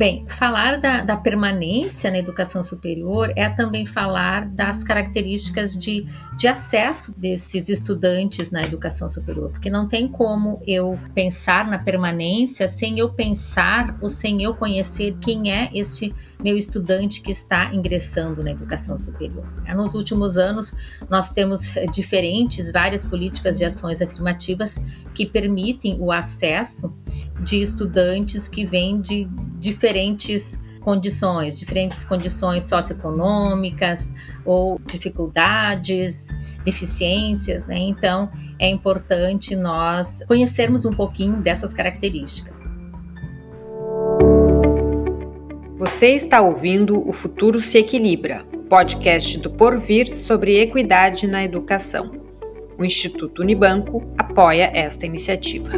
Bem, falar da permanência na educação superior é também falar das características de acesso desses estudantes na educação superior, porque não tem como eu pensar na permanência sem eu pensar ou sem eu conhecer quem é este meu estudante que está ingressando na educação superior. Nos últimos anos, nós temos várias políticas de ações afirmativas que permitem o acesso de estudantes que vêm de diferentes condições socioeconômicas ou dificuldades, deficiências, né? Então, é importante nós conhecermos um pouquinho dessas características. Você está ouvindo O Futuro se Equilibra, podcast do Porvir sobre equidade na educação. O Instituto Unibanco apoia esta iniciativa.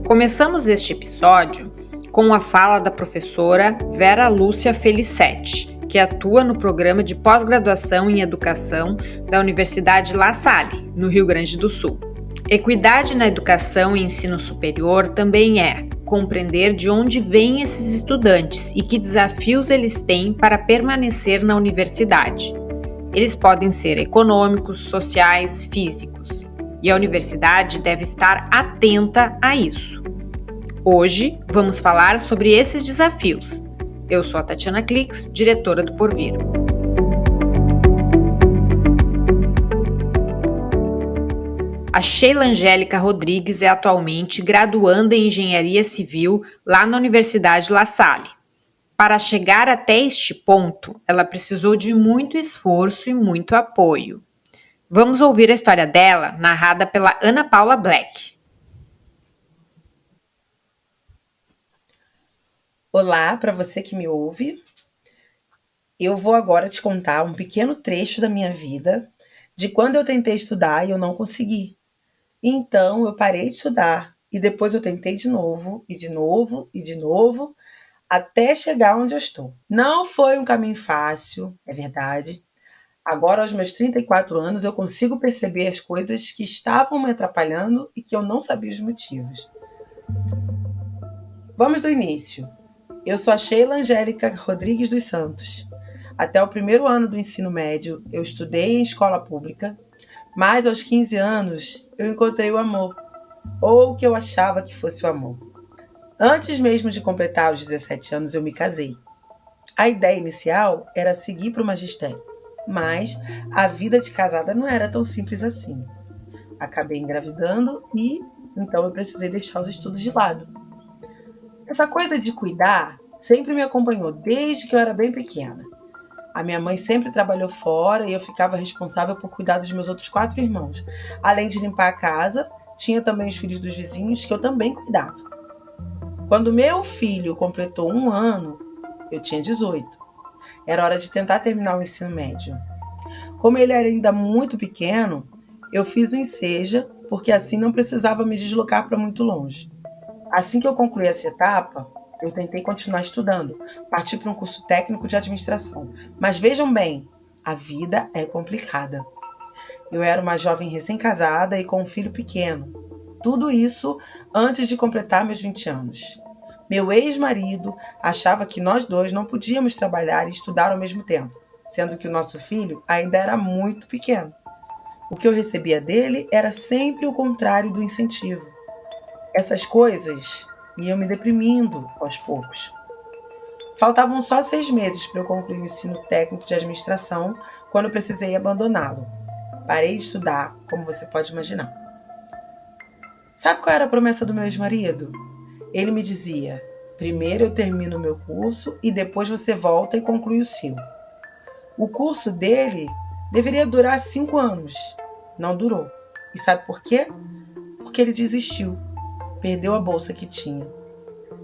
Começamos este episódio com a fala da professora Vera Lúcia Felicetti, que atua no programa de pós-graduação em educação da Universidade La Salle, no Rio Grande do Sul. Equidade na educação e ensino superior também é compreender de onde vêm esses estudantes e que desafios eles têm para permanecer na universidade. Eles podem ser econômicos, sociais, físicos. E a universidade deve estar atenta a isso. Hoje, vamos falar sobre esses desafios. Eu sou a Tatiana Clix, diretora do Porvir. A Sheila Angélica Rodrigues é atualmente graduanda em Engenharia Civil lá na Universidade La Salle. Para chegar até este ponto, ela precisou de muito esforço e muito apoio. Vamos ouvir a história dela, narrada pela Ana Paula Black. Olá, para você que me ouve. Eu vou agora te contar um pequeno trecho da minha vida, de quando eu tentei estudar e eu não consegui. Então, eu parei de estudar e depois eu tentei de novo, e de novo, e de novo, até chegar onde eu estou. Não foi um caminho fácil, é verdade. Agora, aos meus 34 anos, eu consigo perceber as coisas que estavam me atrapalhando e que eu não sabia os motivos. Vamos do início. Eu sou a Sheila Angélica Rodrigues dos Santos. Até o primeiro ano do ensino médio, eu estudei em escola pública, mas aos 15 anos, eu encontrei o amor, ou o que eu achava que fosse o amor. Antes mesmo de completar os 17 anos, eu me casei. A ideia inicial era seguir para o magistério, mas a vida de casada não era tão simples assim. Acabei engravidando e, então, eu precisei deixar os estudos de lado. Essa coisa de cuidar sempre me acompanhou desde que eu era bem pequena. A minha mãe sempre trabalhou fora e eu ficava responsável por cuidar dos meus outros 4 irmãos. Além de limpar a casa, tinha também os filhos dos vizinhos que eu também cuidava. Quando meu filho completou 1 ano, eu tinha 18. Era hora de tentar terminar o ensino médio. Como ele era ainda muito pequeno, eu fiz o enseja, porque assim não precisava me deslocar para muito longe. Assim que eu concluí essa etapa, eu tentei continuar estudando, parti para um curso técnico de administração. Mas vejam bem, a vida é complicada. Eu era uma jovem recém-casada e com um filho pequeno. Tudo isso antes de completar meus 20 anos. Meu ex-marido achava que nós dois não podíamos trabalhar e estudar ao mesmo tempo, sendo que o nosso filho ainda era muito pequeno. O que eu recebia dele era sempre o contrário do incentivo. Essas coisas iam me deprimindo aos poucos. Faltavam só 6 meses para eu concluir o ensino técnico de administração, quando eu precisei abandoná-lo. Parei de estudar, como você pode imaginar. Sabe qual era a promessa do meu ex-marido? Ele me dizia: primeiro eu termino o meu curso e depois você volta e conclui o seu. O curso dele deveria durar 5 anos. Não durou. E sabe por quê? Porque ele desistiu. Perdeu a bolsa que tinha.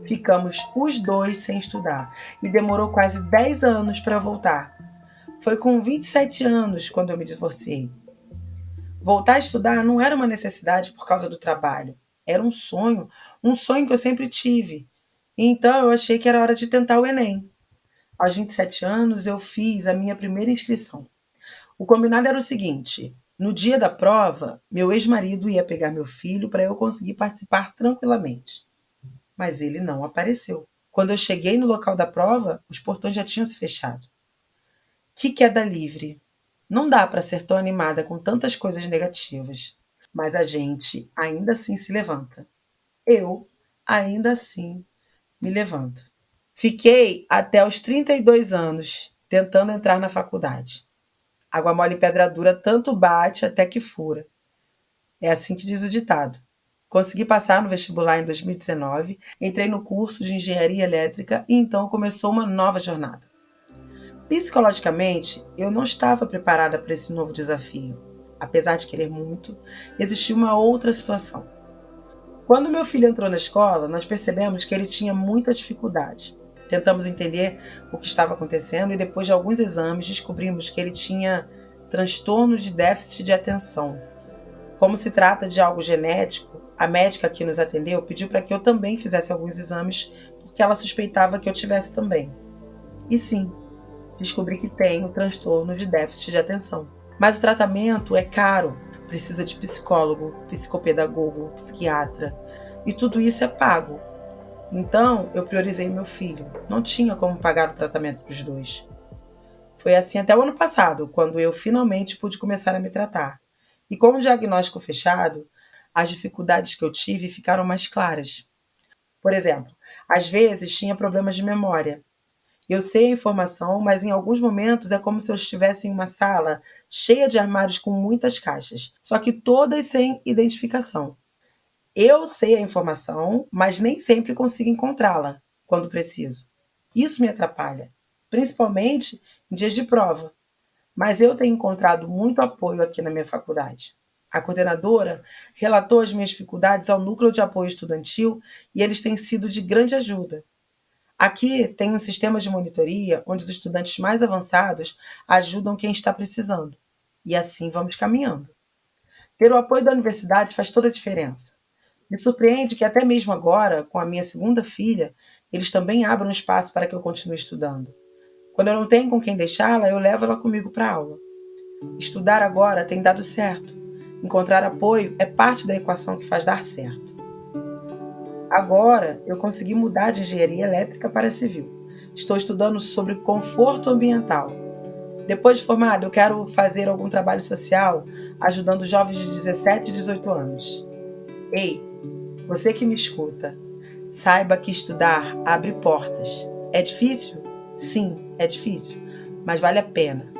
Ficamos os dois sem estudar e demorou quase 10 anos para voltar. Foi com 27 anos quando eu me divorciei. Voltar a estudar não era uma necessidade por causa do trabalho. Era um sonho que eu sempre tive. E então eu achei que era hora de tentar o Enem. Aos 27 anos eu fiz a minha primeira inscrição. O combinado era o seguinte: no dia da prova, meu ex-marido ia pegar meu filho para eu conseguir participar tranquilamente. mas ele não apareceu. Quando eu cheguei no local da prova, os portões já tinham se fechado. Que queda livre! Não dá para ser tão animada com tantas coisas negativas, mas a gente ainda assim se levanta. Eu, ainda assim, me levanto. Fiquei até os 32 anos tentando entrar na faculdade. Água mole em pedra dura tanto bate até que fura. É assim que diz o ditado. Consegui passar no vestibular em 2019, entrei no curso de engenharia elétrica e então começou uma nova jornada. Psicologicamente, eu não estava preparada para esse novo desafio. Apesar de querer muito, existia uma outra situação. Quando meu filho entrou na escola, nós percebemos que ele tinha muita dificuldade. Tentamos entender o que estava acontecendo e depois de alguns exames descobrimos que ele tinha transtorno de déficit de atenção. Como se trata de algo genético, a médica que nos atendeu pediu para que eu também fizesse alguns exames porque ela suspeitava que eu tivesse também. E sim, descobri que tenho transtorno de déficit de atenção. Mas o tratamento é caro, precisa de psicólogo, psicopedagogo, psiquiatra, e tudo isso é pago. Então, eu priorizei meu filho. Não tinha como pagar o tratamento dos dois. Foi assim até o ano passado, quando eu finalmente pude começar a me tratar. E com o diagnóstico fechado, as dificuldades que eu tive ficaram mais claras. Por exemplo, às vezes tinha problemas de memória. Eu sei a informação, mas em alguns momentos é como se eu estivesse em uma sala cheia de armários com muitas caixas, só que todas sem identificação. Eu sei a informação, mas nem sempre consigo encontrá-la quando preciso. Isso me atrapalha, principalmente em dias de prova. Mas eu tenho encontrado muito apoio aqui na minha faculdade. A coordenadora relatou as minhas dificuldades ao núcleo de apoio estudantil e eles têm sido de grande ajuda. Aqui tem um sistema de monitoria onde os estudantes mais avançados ajudam quem está precisando. E assim vamos caminhando. Ter o apoio da universidade faz toda a diferença. Me surpreende que até mesmo agora, com a minha segunda filha, eles também abram espaço para que eu continue estudando. Quando eu não tenho com quem deixá-la, eu levo ela comigo para a aula. Estudar agora tem dado certo. Encontrar apoio é parte da equação que faz dar certo. Agora, eu consegui mudar de engenharia elétrica para civil. Estou estudando sobre conforto ambiental. Depois de formado, eu quero fazer algum trabalho social ajudando jovens de 17 e 18 anos. Ei, você que me escuta, saiba que estudar abre portas. É difícil? Sim, é difícil, mas vale a pena.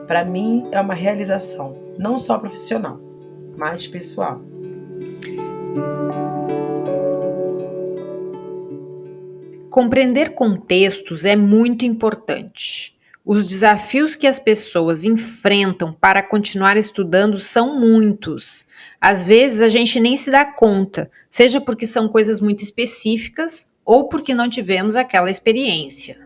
Para mim é uma realização, não só profissional, mas pessoal. Compreender contextos é muito importante. Os desafios que as pessoas enfrentam para continuar estudando são muitos. Às vezes a gente nem se dá conta, seja porque são coisas muito específicas ou porque não tivemos aquela experiência.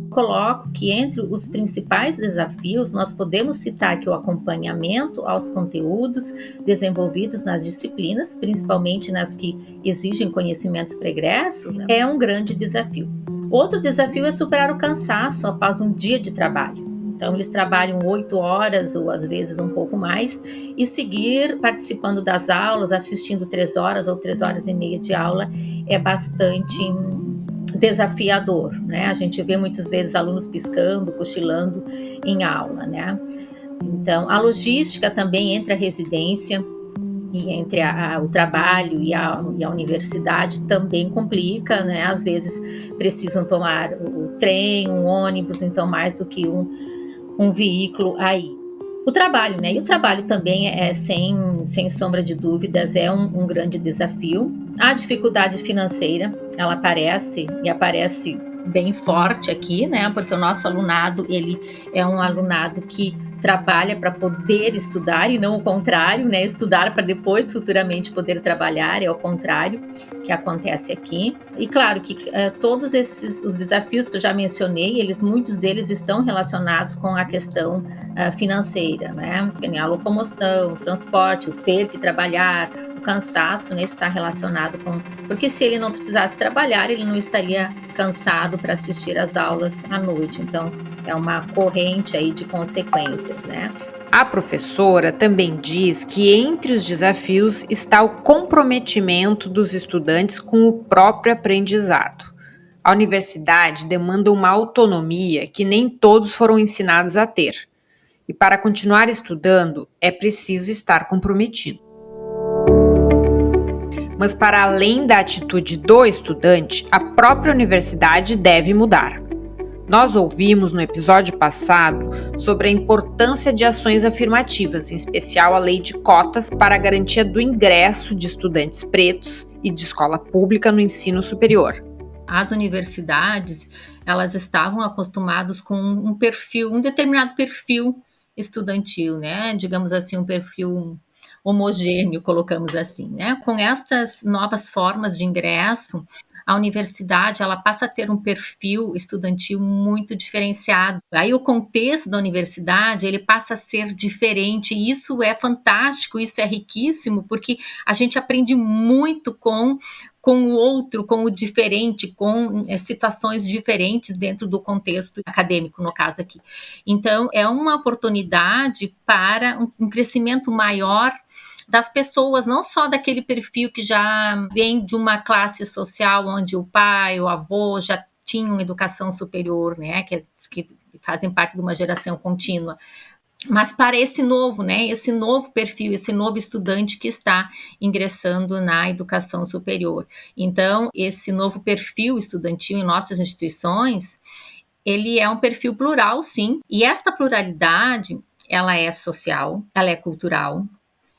Coloco que entre os principais desafios nós podemos citar que o acompanhamento aos conteúdos desenvolvidos nas disciplinas, principalmente nas que exigem conhecimentos pregressos, é um grande desafio. Outro desafio é superar o cansaço após um dia de trabalho. Então, eles trabalham 8 horas ou às vezes um pouco mais e seguir participando das aulas, assistindo 3 horas ou 3 horas e meia de aula é bastante desafiador, né? A gente vê muitas vezes alunos piscando, cochilando em aula, né? Então, a logística também entre a residência e entre o trabalho e a universidade também complica, né? Às vezes precisam tomar o trem, um ônibus, então mais do que um veículo aí. O trabalho, né? E o trabalho também sem sombra de dúvidas, é um grande desafio. A dificuldade financeira, ela aparece bem forte aqui, né? Porque o nosso alunado, ele é um alunado que trabalha para poder estudar e não o contrário, né? Estudar para depois futuramente poder trabalhar, é o contrário que acontece aqui. E claro que todos os desafios que eu já mencionei, muitos deles estão relacionados com a questão financeira, né? A locomoção, o transporte, o ter que trabalhar, o cansaço, né? Está relacionado com... Porque se ele não precisasse trabalhar, ele não estaria cansado para assistir às aulas à noite. Então, é uma corrente aí de consequências, né? A professora também diz que entre os desafios está o comprometimento dos estudantes com o próprio aprendizado. A universidade demanda uma autonomia que nem todos foram ensinados a ter. E para continuar estudando, é preciso estar comprometido. Mas para além da atitude do estudante, a própria universidade deve mudar. Nós ouvimos no episódio passado sobre a importância de ações afirmativas, em especial a lei de cotas para a garantia do ingresso de estudantes pretos e de escola pública no ensino superior. As universidades, elas estavam acostumadas com um determinado perfil estudantil, né? Digamos assim, um perfil homogêneo, colocamos assim, né? Com estas novas formas de ingresso, a universidade ela passa a ter um perfil estudantil muito diferenciado. Aí o contexto da universidade ele passa a ser diferente e isso é fantástico, isso é riquíssimo, porque a gente aprende muito com o outro, com o diferente, com situações diferentes dentro do contexto acadêmico, no caso aqui. Então, é uma oportunidade para um crescimento maior das pessoas, não só daquele perfil que já vem de uma classe social onde o pai, o avô já tinham educação superior, né, que fazem parte de uma geração contínua, mas para esse novo, né, esse novo perfil, esse novo estudante que está ingressando na educação superior. Então, esse novo perfil estudantil em nossas instituições, ele é um perfil plural, sim, e esta pluralidade, ela é social, ela é cultural,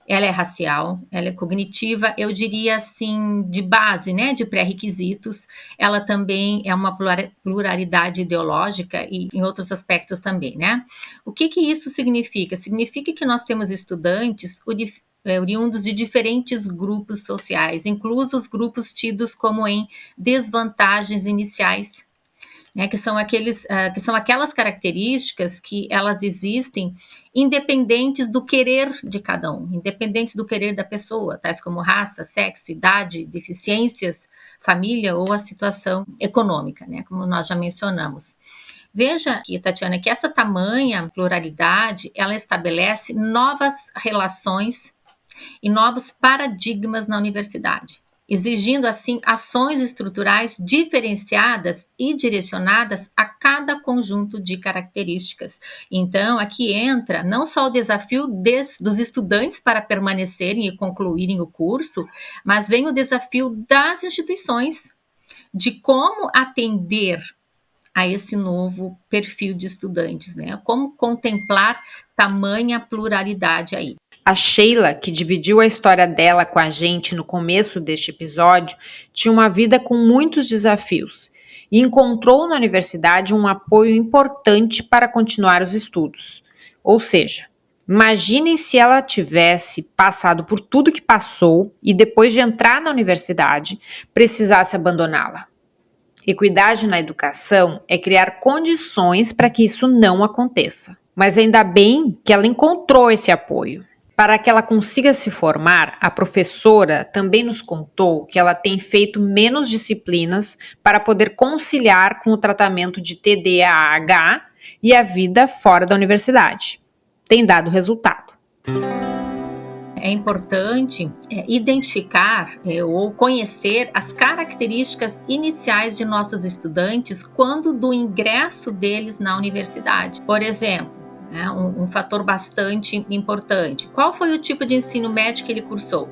ela é racial, ela é cognitiva, eu diria assim, de base, né, de pré-requisitos. Ela também é uma pluralidade ideológica e em outros aspectos também, né? O que isso significa? Significa que nós temos estudantes oriundos de diferentes grupos sociais, inclusos grupos tidos como em desvantagens iniciais, né, que são aquelas características que elas existem independentes do querer de cada um, independentes do querer da pessoa, tais como raça, sexo, idade, deficiências, família ou a situação econômica, né, como nós já mencionamos. Veja aqui, Tatiana, que essa tamanha pluralidade, ela estabelece novas relações e novos paradigmas na universidade, exigindo assim ações estruturais diferenciadas e direcionadas a cada conjunto de características. Então, aqui entra não só o desafio dos estudantes para permanecerem e concluírem o curso, mas vem o desafio das instituições de como atender a esse novo perfil de estudantes, né? Como contemplar tamanha pluralidade aí. A Sheila, que dividiu a história dela com a gente no começo deste episódio, tinha uma vida com muitos desafios e encontrou na universidade um apoio importante para continuar os estudos. Ou seja, imaginem se ela tivesse passado por tudo que passou e depois de entrar na universidade, precisasse abandoná-la. Equidade na educação é criar condições para que isso não aconteça. Mas ainda bem que ela encontrou esse apoio. Para que ela consiga se formar, a professora também nos contou que ela tem feito menos disciplinas para poder conciliar com o tratamento de TDAH e a vida fora da universidade. Tem dado resultado. É importante identificar ou conhecer as características iniciais de nossos estudantes quando do ingresso deles na universidade. Por exemplo, um fator bastante importante. Qual foi o tipo de ensino médio que ele cursou?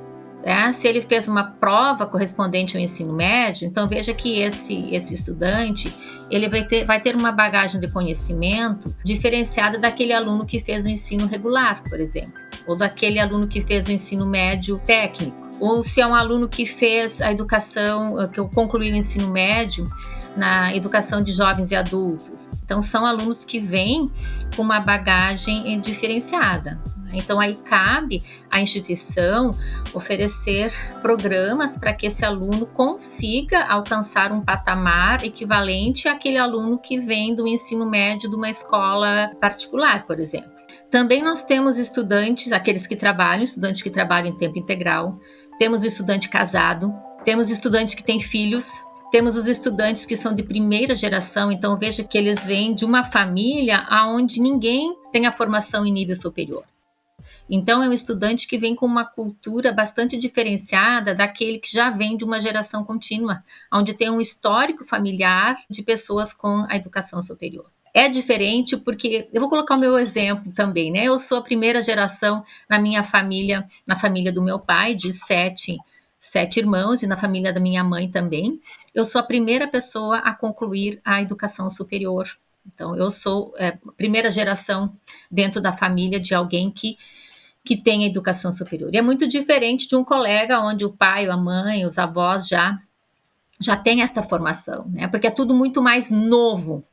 Se ele fez uma prova correspondente ao ensino médio, então veja que esse estudante ele vai ter uma bagagem de conhecimento diferenciada daquele aluno que fez o ensino regular, por exemplo, ou daquele aluno que fez o ensino médio técnico, ou se é um aluno que fez a educação, que concluiu o ensino médio na educação de jovens e adultos. Então, são alunos que vêm com uma bagagem diferenciada. Então, aí cabe à instituição oferecer programas para que esse aluno consiga alcançar um patamar equivalente àquele aluno que vem do ensino médio de uma escola particular, por exemplo. Também nós temos estudantes que trabalham em tempo integral, temos estudante casado, temos estudantes que têm filhos, temos os estudantes que são de primeira geração, então veja que eles vêm de uma família onde ninguém tem a formação em nível superior. Então, é um estudante que vem com uma cultura bastante diferenciada daquele que já vem de uma geração contínua, onde tem um histórico familiar de pessoas com a educação superior. É diferente porque, eu vou colocar o meu exemplo também, né? Eu sou a primeira geração na minha família, na família do meu pai, de sete irmãos, e na família da minha mãe também. Eu sou a primeira pessoa a concluir a educação superior. Então, eu sou a primeira geração dentro da família de alguém que tem a educação superior. E é muito diferente de um colega onde o pai, a mãe, os avós já têm essa formação, né? Porque é tudo muito mais novo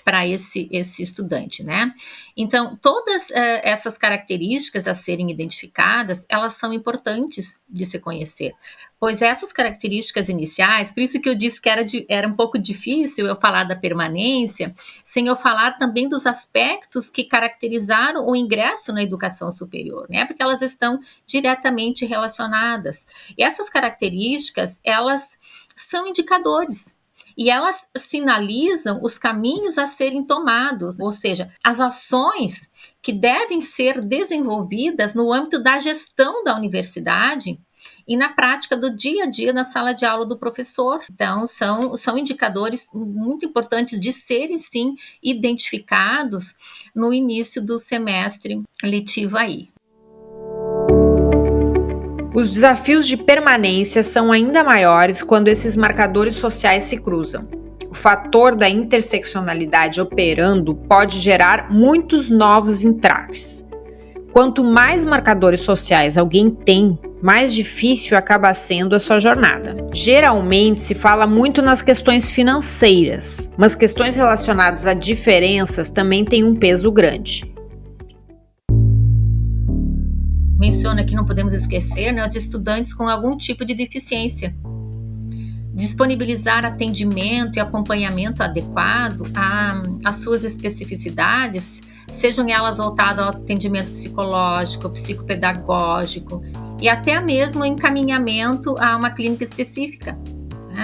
para esse estudante, né? Então, todas essas características a serem identificadas, elas são importantes de se conhecer, pois essas características iniciais, por isso que eu disse que era um pouco difícil eu falar da permanência, sem eu falar também dos aspectos que caracterizaram o ingresso na educação superior, né? Porque elas estão diretamente relacionadas. E essas características, elas são indicadores, e elas sinalizam os caminhos a serem tomados, ou seja, as ações que devem ser desenvolvidas no âmbito da gestão da universidade e na prática do dia a dia na sala de aula do professor. Então, são indicadores muito importantes de serem, sim, identificados no início do semestre letivo aí. Os desafios de permanência são ainda maiores quando esses marcadores sociais se cruzam. O fator da interseccionalidade operando pode gerar muitos novos entraves. Quanto mais marcadores sociais alguém tem, mais difícil acaba sendo a sua jornada. Geralmente se fala muito nas questões financeiras, mas questões relacionadas a diferenças também têm um peso grande. Menciona que não podemos esquecer, né, os estudantes com algum tipo de deficiência. Disponibilizar atendimento e acompanhamento adequado às suas especificidades, sejam elas voltadas ao atendimento psicológico, psicopedagógico e até mesmo encaminhamento a uma clínica específica.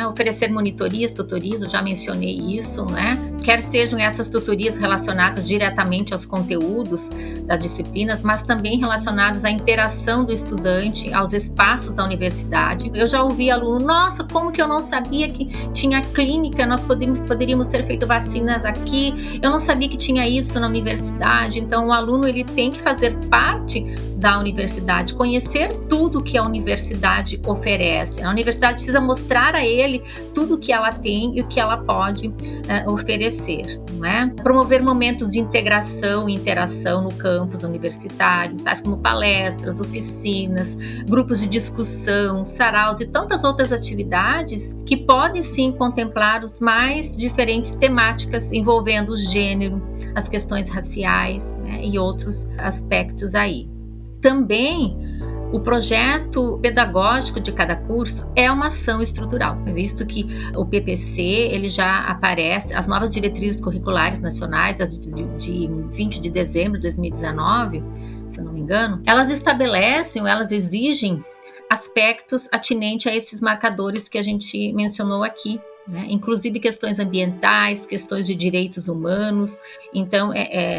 Oferecer monitorias, tutorias, eu já mencionei isso, né? Quer sejam essas tutorias relacionadas diretamente aos conteúdos das disciplinas, mas também relacionadas à interação do estudante, aos espaços da universidade. Eu já ouvi aluno, nossa, como que eu não sabia que tinha clínica, nós poderíamos ter feito vacinas aqui, eu não sabia que tinha isso na universidade. Então, o aluno ele tem que fazer parte da universidade, conhecer tudo que a universidade oferece. A universidade precisa mostrar a ele tudo que ela tem e o que ela pode oferecer, não é? Promover momentos de integração e interação no campus universitário, tais como palestras, oficinas, grupos de discussão, saraus e tantas outras atividades que podem sim contemplar os mais diferentes temáticas envolvendo o gênero, as questões raciais, né, e outros aspectos aí. Também o projeto pedagógico de cada curso é uma ação estrutural, visto que o PPC ele já aparece, as novas diretrizes curriculares nacionais, as de 20 de dezembro de 2019, se eu não me engano, elas estabelecem ou elas exigem aspectos atinentes a esses marcadores que a gente mencionou aqui, né? Inclusive questões ambientais, questões de direitos humanos. Então,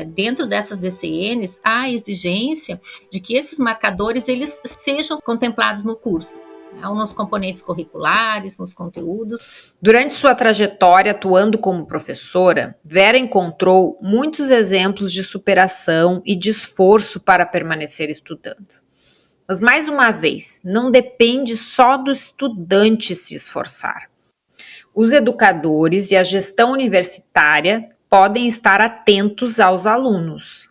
dentro dessas DCNs, há a exigência de que esses marcadores eles sejam contemplados no curso, né? Ou nos componentes curriculares, nos conteúdos. Durante sua trajetória atuando como professora, Vera encontrou muitos exemplos de superação e de esforço para permanecer estudando. Mas, mais uma vez, não depende só do estudante se esforçar. Os educadores e a gestão universitária podem estar atentos aos alunos.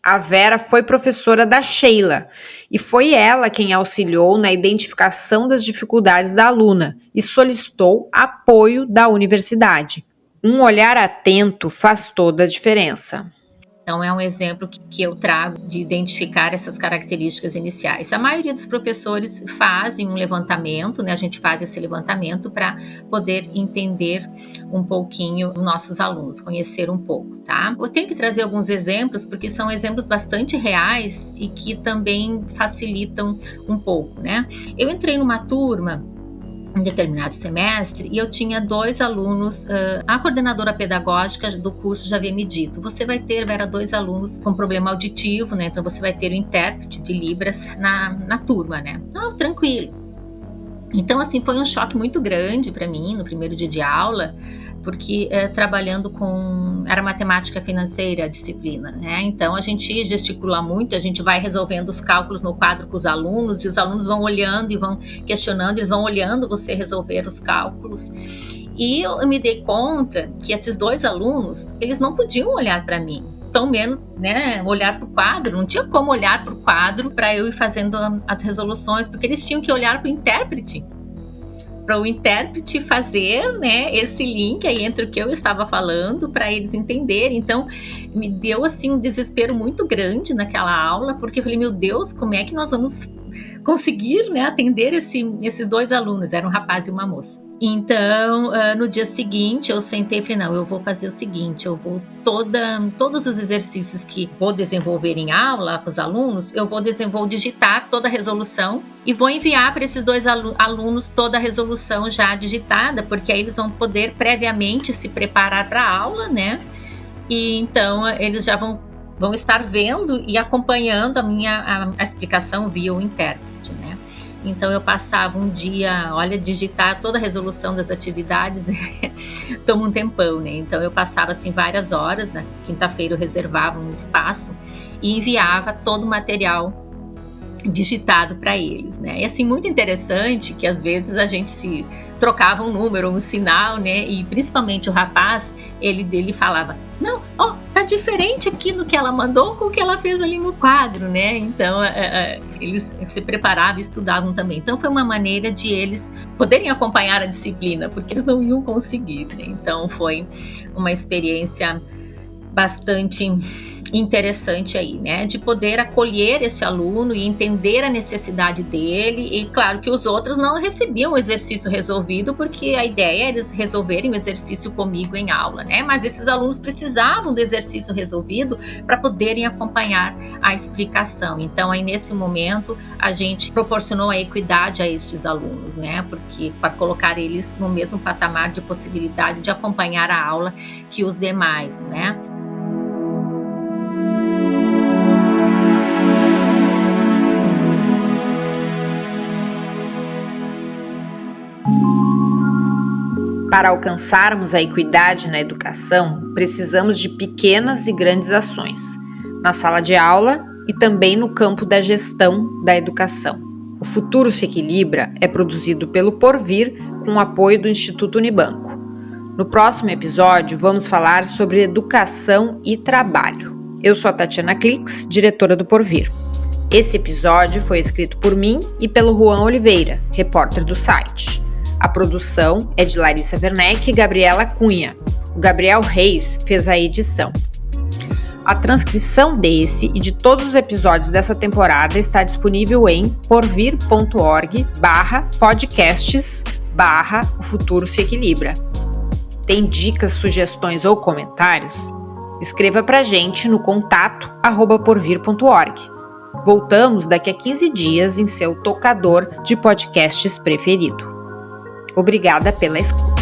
A Vera foi professora da Sheila e foi ela quem auxiliou na identificação das dificuldades da aluna e solicitou apoio da universidade. Um olhar atento faz toda a diferença. Então, é um exemplo que eu trago de identificar essas características iniciais. A maioria dos professores fazem um levantamento, né? A gente faz esse levantamento para poder entender um pouquinho os nossos alunos, conhecer um pouco, tá? Eu tenho que trazer alguns exemplos, porque são exemplos bastante reais e que também facilitam um pouco, né? Eu entrei numa turma em determinado semestre, e eu tinha 2 alunos, a coordenadora pedagógica do curso já havia me dito, você vai ter, Vera, 2 alunos com problema auditivo, né? Então você vai ter o intérprete de Libras na turma, né? Então, tranquilo. Então, assim, foi um choque muito grande para mim no primeiro dia de aula, porque trabalhando era matemática financeira a disciplina, né? Então a gente gesticula muito, a gente vai resolvendo os cálculos no quadro com os alunos, e os alunos vão olhando e vão questionando, eles vão olhando você resolver os cálculos. E eu me dei conta que esses 2 alunos, eles não podiam olhar para mim, tão menos, né, olhar para o quadro, não tinha como olhar para o quadro para eu ir fazendo as resoluções, porque eles tinham que olhar para o intérprete, para o intérprete fazer, né, esse link aí entre o que eu estava falando para eles entenderem. Então me deu assim um desespero muito grande naquela aula, porque eu falei, meu Deus, como é que nós vamos conseguir, né, atender esses 2 alunos? Era um rapaz e uma moça. Então, no dia seguinte, eu sentei e falei, não, eu vou fazer o seguinte, eu vou todos os exercícios que vou desenvolver em aula com os alunos, eu vou digitar toda a resolução e vou enviar para esses 2 alunos toda a resolução já digitada, porque aí eles vão poder previamente se preparar para a aula, né? E então eles já vão estar vendo e acompanhando a explicação via o intérprete, né? Então eu passava um dia, digitar toda a resolução das atividades toma um tempão, né? Então eu passava assim várias horas, na quinta-feira eu reservava um espaço e enviava todo o material digitado para eles, né? E assim, muito interessante que às vezes a gente se trocava um número, um sinal, né? E principalmente o rapaz, ele falava, não, tá diferente aqui do que ela mandou com o que ela fez ali no quadro, né? Então eles se preparavam e estudavam também. Então foi uma maneira de eles poderem acompanhar a disciplina, porque eles não iam conseguir, né? Então foi uma experiência bastante interessante aí, né, de poder acolher esse aluno e entender a necessidade dele. E claro que os outros não recebiam o exercício resolvido, porque a ideia é eles resolverem o exercício comigo em aula, né, mas esses alunos precisavam do exercício resolvido para poderem acompanhar a explicação. Então aí nesse momento a gente proporcionou a equidade a estes alunos, né, porque para colocar eles no mesmo patamar de possibilidade de acompanhar a aula que os demais, né. Para alcançarmos a equidade na educação, precisamos de pequenas e grandes ações, na sala de aula e também no campo da gestão da educação. O Futuro se Equilibra é produzido pelo Porvir com o apoio do Instituto Unibanco. No próximo episódio, vamos falar sobre educação e trabalho. Eu sou a Tatiana Clix, diretora do Porvir. Esse episódio foi escrito por mim e pelo Juan Oliveira, repórter do site. A produção é de Larissa Werneck e Gabriela Cunha. O Gabriel Reis fez a edição. A transcrição desse e de todos os episódios dessa temporada está disponível em porvir.org/podcasts/O Futuro se Equilibra. Tem dicas, sugestões ou comentários? Escreva pra gente no contato@porvir.org. Voltamos daqui a 15 dias em seu tocador de podcasts preferido. Obrigada pela escuta.